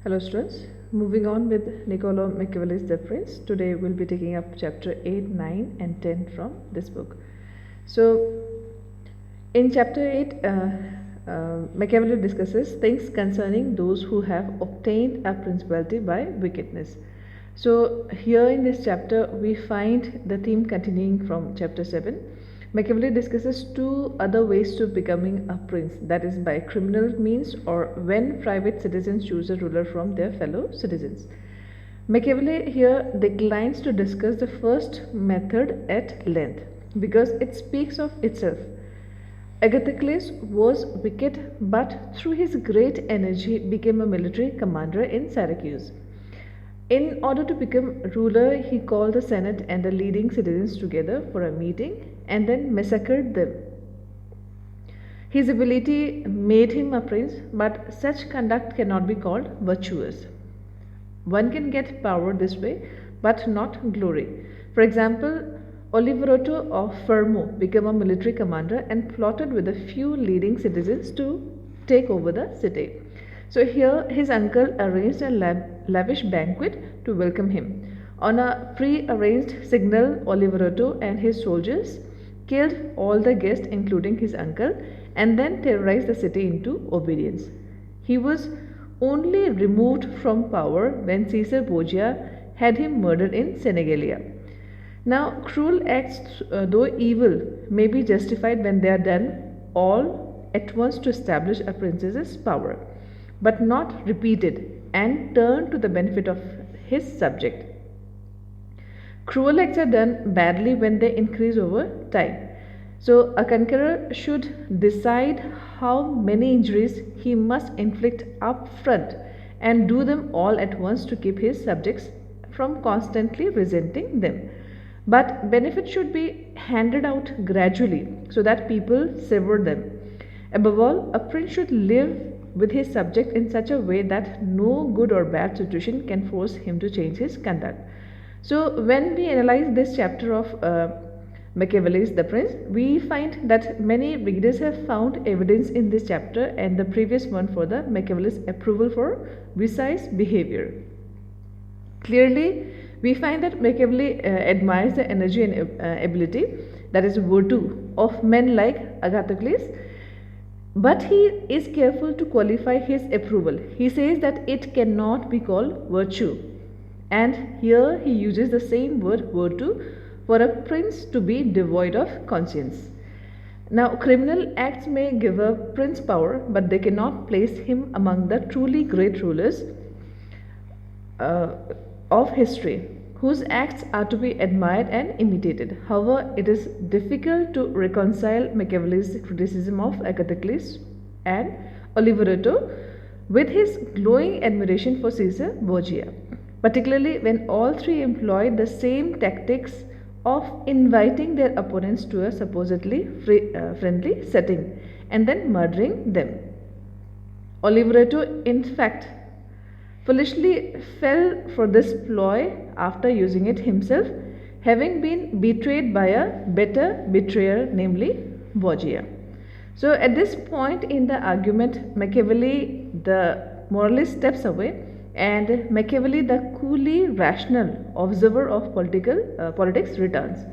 Hello students, moving on with Niccolo Machiavelli's The Prince. Today we'll be taking up chapter 8, 9 and 10 from this book. So in chapter 8, Machiavelli discusses things concerning those who have obtained a principality by wickedness. So here in this chapter we find the theme continuing from chapter 7. Machiavelli discusses two other ways to becoming a prince, that is by criminal means or when private citizens choose a ruler from their fellow citizens. Machiavelli here declines to discuss the first method at length because it speaks of itself. Agathocles was wicked, but through his great energy became a military commander in Syracuse. In order to become ruler, he called the Senate and the leading citizens together for a meeting and then massacred them. His ability made him a prince, but such conduct cannot be called virtuous. One can get power this way, but not glory. For example, Oliverotto of Fermo became a military commander and plotted with a few leading citizens to take over the city. So here his uncle arranged a lavish banquet to welcome him. On a pre-arranged signal, Oliverotto and his soldiers killed all the guests including his uncle and then terrorized the city into obedience. He was only removed from power when Caesar Borgia had him murdered in Senegalia. Now, cruel acts, though evil, may be justified when they are done all at once to establish a prince's power, but not repeated and turned to the benefit of his subject. Cruel acts are done badly when they increase over time. So, a conqueror should decide how many injuries he must inflict up front and do them all at once to keep his subjects from constantly resenting them. But benefits should be handed out gradually so that people savor them. Above all, a prince should live with his subject in such a way that no good or bad situation can force him to change his conduct. So, when we analyze this chapter of Machiavelli's The Prince, we find that many readers have found evidence in this chapter and the previous one for the Machiavelli's approval for precise behavior. Clearly, we find that Machiavelli admires the energy and ability, that is virtue, of men like Agathocles, but he is careful to qualify his approval. He says that it cannot be called virtue, and here he uses the same word virtue for a prince to be devoid of conscience. Now, criminal acts may give a prince power, but they cannot place him among the truly great rulers of history, whose acts are to be admired and imitated. However, it is difficult to reconcile Machiavelli's criticism of Agathocles and Oliverotto with his glowing admiration for Caesar Borgia, particularly when all three employed the same tactics of inviting their opponents to a supposedly friendly setting and then murdering them. Oliverotto, in fact, foolishly fell for this ploy after using it himself, having been betrayed by a better betrayer, namely Borgia. So at this point in the argument, Machiavelli, the moralist, steps away, and Machiavelli, the coolly rational observer of politics, returns.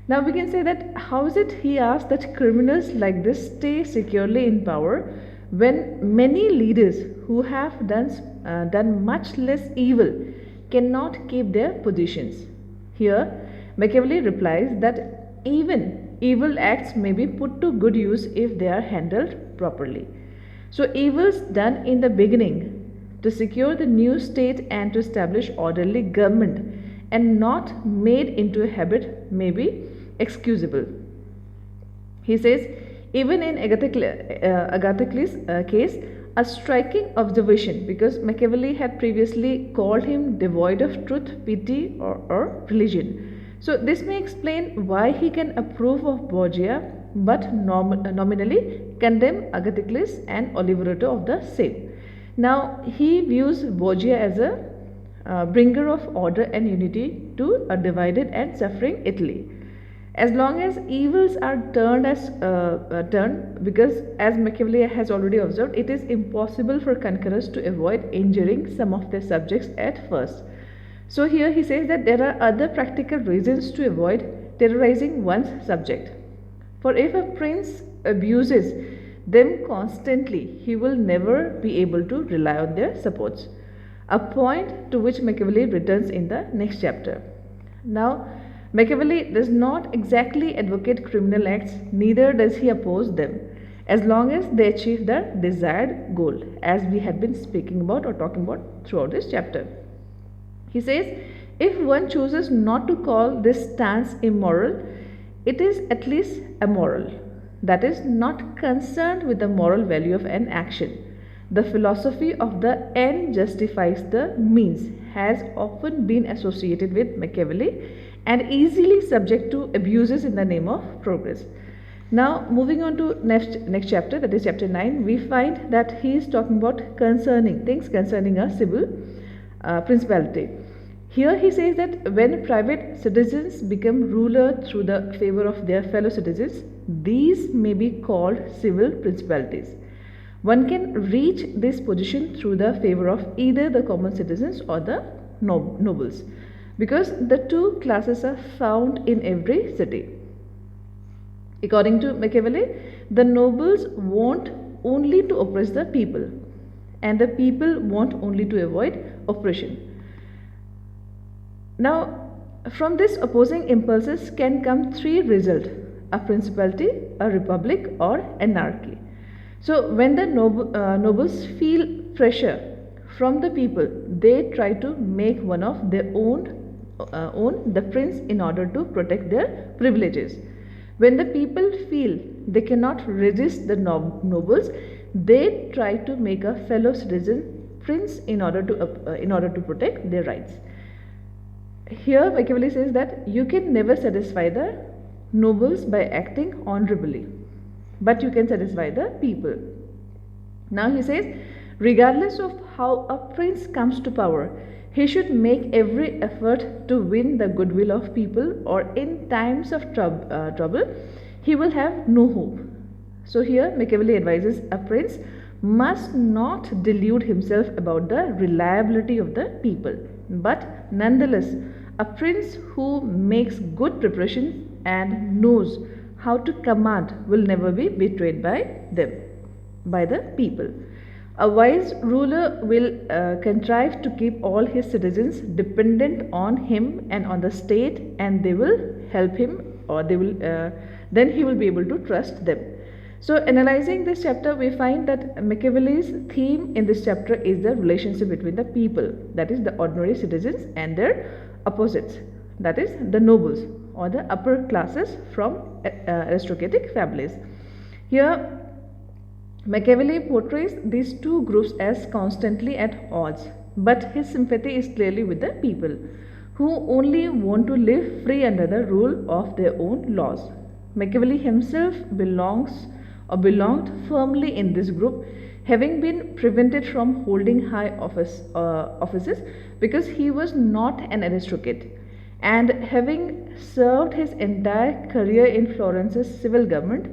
Now we can say that how is it, he asks, that criminals like this stay securely in power when many leaders who have done much less evil cannot keep their positions? Here, Machiavelli replies that even evil acts may be put to good use if they are handled properly. So, evils done in the beginning to secure the new state and to establish orderly government and not made into a habit may be excusable. He says, even in Agathocles' case, a striking observation, because Machiavelli had previously called him devoid of truth, pity, or religion. So this may explain why he can approve of Borgia but nominally condemn Agathocles and Oliverotto of the same. Now he views Borgia as a bringer of order and unity to a divided and suffering Italy. As long as evils are turned, because as Machiavelli has already observed, it is impossible for conquerors to avoid injuring some of their subjects at first. So here he says that there are other practical reasons to avoid terrorizing one's subject. For if a prince abuses them constantly, he will never be able to rely on their supports. A point to which Machiavelli returns in the next chapter. Now, Machiavelli does not exactly advocate criminal acts, neither does he oppose them, as long as they achieve the desired goal, as we had been speaking about or talking about throughout this chapter. He says, if one chooses not to call this stance immoral, it is at least amoral, that is, not concerned with the moral value of an action. The philosophy of the end justifies the means has often been associated with Machiavelli and easily subject to abuses in the name of progress. Now, moving on to next chapter, that is chapter 9, we find that he is talking about things concerning a civil principality. Here he says that when private citizens become ruler through the favor of their fellow citizens, these may be called civil principalities. One can reach this position through the favor of either the common citizens or the nobles, because the two classes are found in every city. According to Machiavelli, the nobles want only to oppress the people, and the people want only to avoid oppression. Now, from this opposing impulses can come three results: a principality, a republic, or anarchy. So, when the nobles feel pressure from the people, they try to make one of their own the prince in order to protect their privileges. When the people feel they cannot resist the nobles, they try to make a fellow citizen prince in order to protect their rights. Here Machiavelli says that you can never satisfy the nobles by acting honorably, but you can satisfy the people. Now he says, regardless of how a prince comes to power, he should make every effort to win the goodwill of people, or in times of trouble, he will have no hope. So here Machiavelli advises a prince must not delude himself about the reliability of the people, but nonetheless, a prince who makes good preparation and knows how to command will never be betrayed by the people. A wise ruler will contrive to keep all his citizens dependent on him and on the state, and they will help him, or then he will be able to trust them. So, analyzing this chapter, we find that Machiavelli's theme in this chapter is the relationship between the people, that is, the ordinary citizens, and their opposites, that is, the nobles or the upper classes from aristocratic families. Here, Machiavelli portrays these two groups as constantly at odds, but his sympathy is clearly with the people, who only want to live free under the rule of their own laws. Machiavelli himself belonged firmly in this group, having been prevented from holding high offices because he was not an aristocrat, and having served his entire career in Florence's civil government.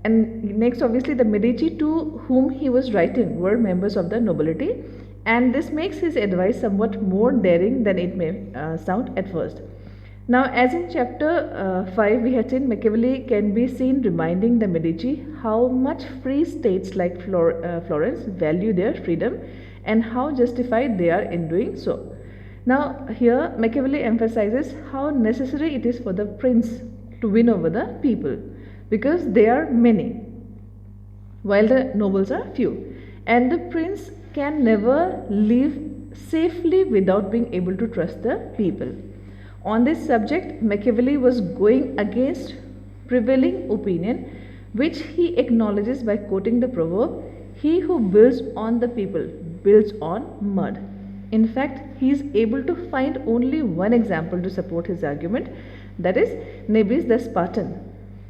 And next, obviously, the Medici to whom he was writing were members of the nobility, and this makes his advice somewhat more daring than it may sound at first. Now, as in chapter 5, we had seen, Machiavelli can be seen reminding the Medici how much free states like Florence value their freedom and how justified they are in doing so. Now, here Machiavelli emphasizes how necessary it is for the prince to win over the people, because they are many, while the nobles are few, and the prince can never live safely without being able to trust the people. On this subject, Machiavelli was going against prevailing opinion, which he acknowledges by quoting the proverb, "He who builds on the people builds on mud." In fact, he is able to find only one example to support his argument, that is Nabis the Spartan.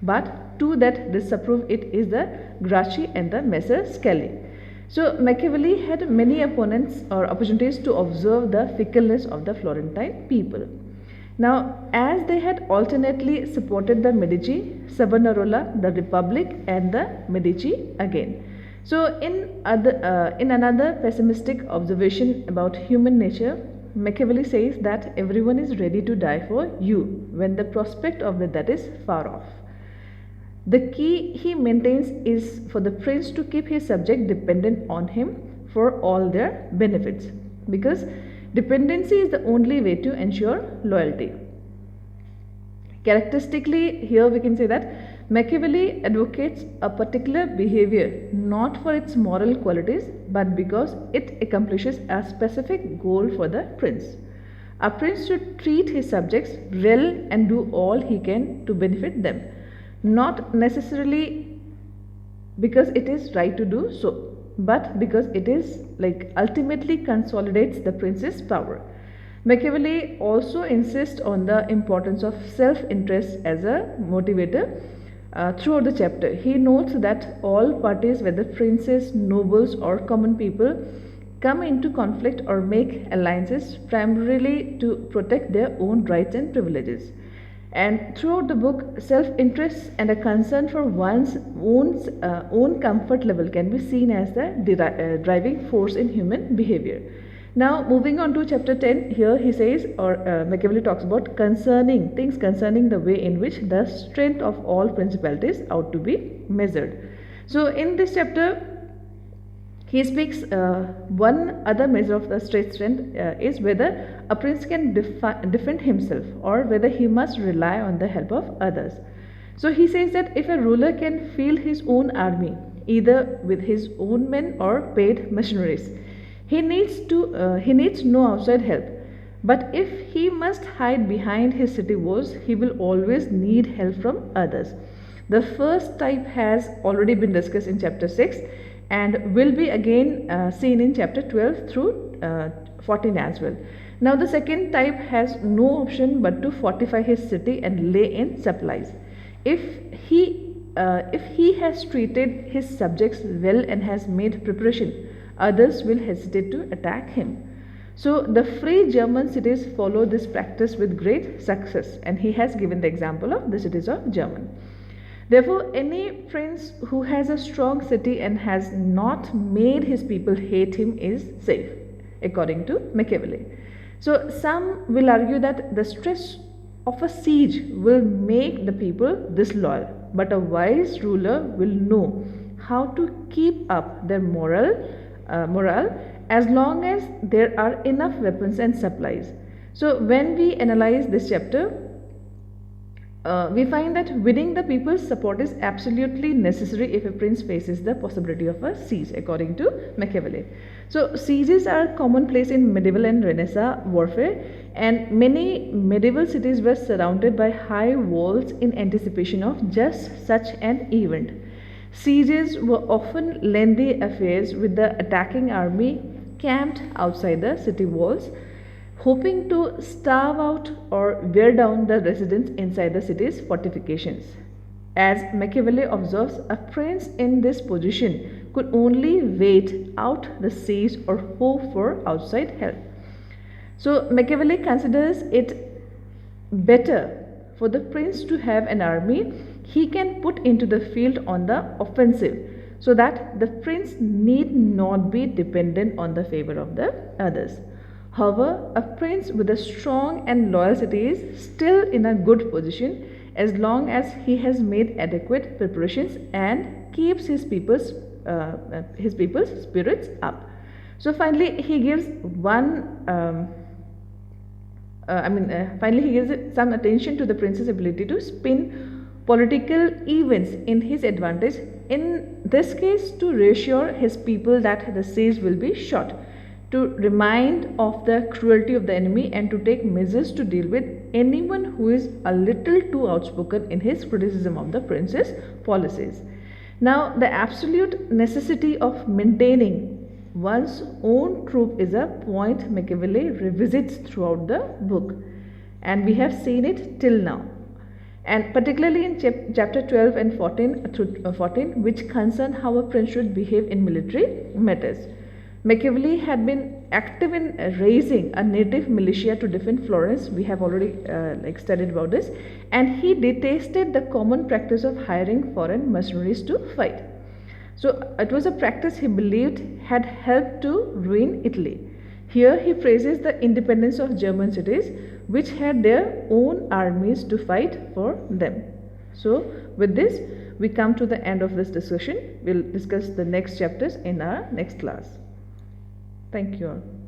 But two that disapprove it is the Gracchi and the Messer Scali. So Machiavelli had many opponents or opportunities to observe the fickleness of the Florentine people. Now, as they had alternately supported the Medici, Savonarola, the Republic, and the Medici again. So, in another pessimistic observation about human nature, Machiavelli says that everyone is ready to die for you when the prospect of that is far off. The key he maintains is for the prince to keep his subject dependent on him for all their benefits, because dependency is the only way to ensure loyalty. Characteristically, here we can say that Machiavelli advocates a particular behavior not for its moral qualities but because it accomplishes a specific goal for the prince. A prince should treat his subjects well and do all he can to benefit them, not necessarily because it is right to do so, but because it is ultimately consolidates the prince's power. Machiavelli also insists on the importance of self-interest as a motivator throughout the chapter. He notes that all parties, whether princes, nobles, or common people, come into conflict or make alliances primarily to protect their own rights and privileges. And throughout the book, self-interest and a concern for one's own comfort level can be seen as the driving force in human behavior. Now, moving on to chapter 10, here he says, Machiavelli talks about things concerning the way in which the strength of all principalities ought to be measured. So, in this chapter, he speaks one other measure of the state strength is whether a prince can defend himself or whether he must rely on the help of others. So he says that if a ruler can field his own army, either with his own men or paid mercenaries, he needs no outside help. But if he must hide behind his city walls, he will always need help from others. The first type has already been discussed in chapter 6 and will be again seen in chapter 12 through 14 as well. Now the second type has no option but to fortify his city and lay in supplies. If he has treated his subjects well and has made preparation, others will hesitate to attack him. So the free German cities follow this practice with great success, and he has given the example of the cities of Germany. Therefore, any prince who has a strong city and has not made his people hate him is safe, according to Machiavelli. So some will argue that the stress of a siege will make the people disloyal, but a wise ruler will know how to keep up their morale as long as there are enough weapons and supplies. So when we analyze this chapter, we find that winning the people's support is absolutely necessary if a prince faces the possibility of a siege, according to Machiavelli. So sieges are commonplace in medieval and Renaissance warfare, and many medieval cities were surrounded by high walls in anticipation of just such an event. Sieges were often lengthy affairs with the attacking army camped outside the city walls, hoping to starve out or wear down the residents inside the city's fortifications. As Machiavelli observes, a prince in this position could only wait out the siege or hope for outside help. So Machiavelli considers it better for the prince to have an army he can put into the field on the offensive, so that the prince need not be dependent on the favor of the others. However, a prince with a strong and loyal city is still in a good position as long as he has made adequate preparations and keeps his people's spirits up. So finally, he gives finally he gives some attention to the prince's ability to spin political events in his advantage, in this case to reassure his people that the siege will be short, to remind of the cruelty of the enemy, and to take measures to deal with anyone who is a little too outspoken in his criticism of the prince's policies. Now, the absolute necessity of maintaining one's own troop is a point Machiavelli revisits throughout the book, and we have seen it till now, and particularly in chapter 12 and 14 which concern how a prince should behave in military matters. Machiavelli had been active in raising a native militia to defend Florence. We have already studied about this, and he detested the common practice of hiring foreign mercenaries to fight. So it was a practice he believed had helped to ruin Italy. Here he praises the independence of German cities, which had their own armies to fight for them. So with this, we come to the end of this discussion. We'll discuss the next chapters in our next class. Thank you all.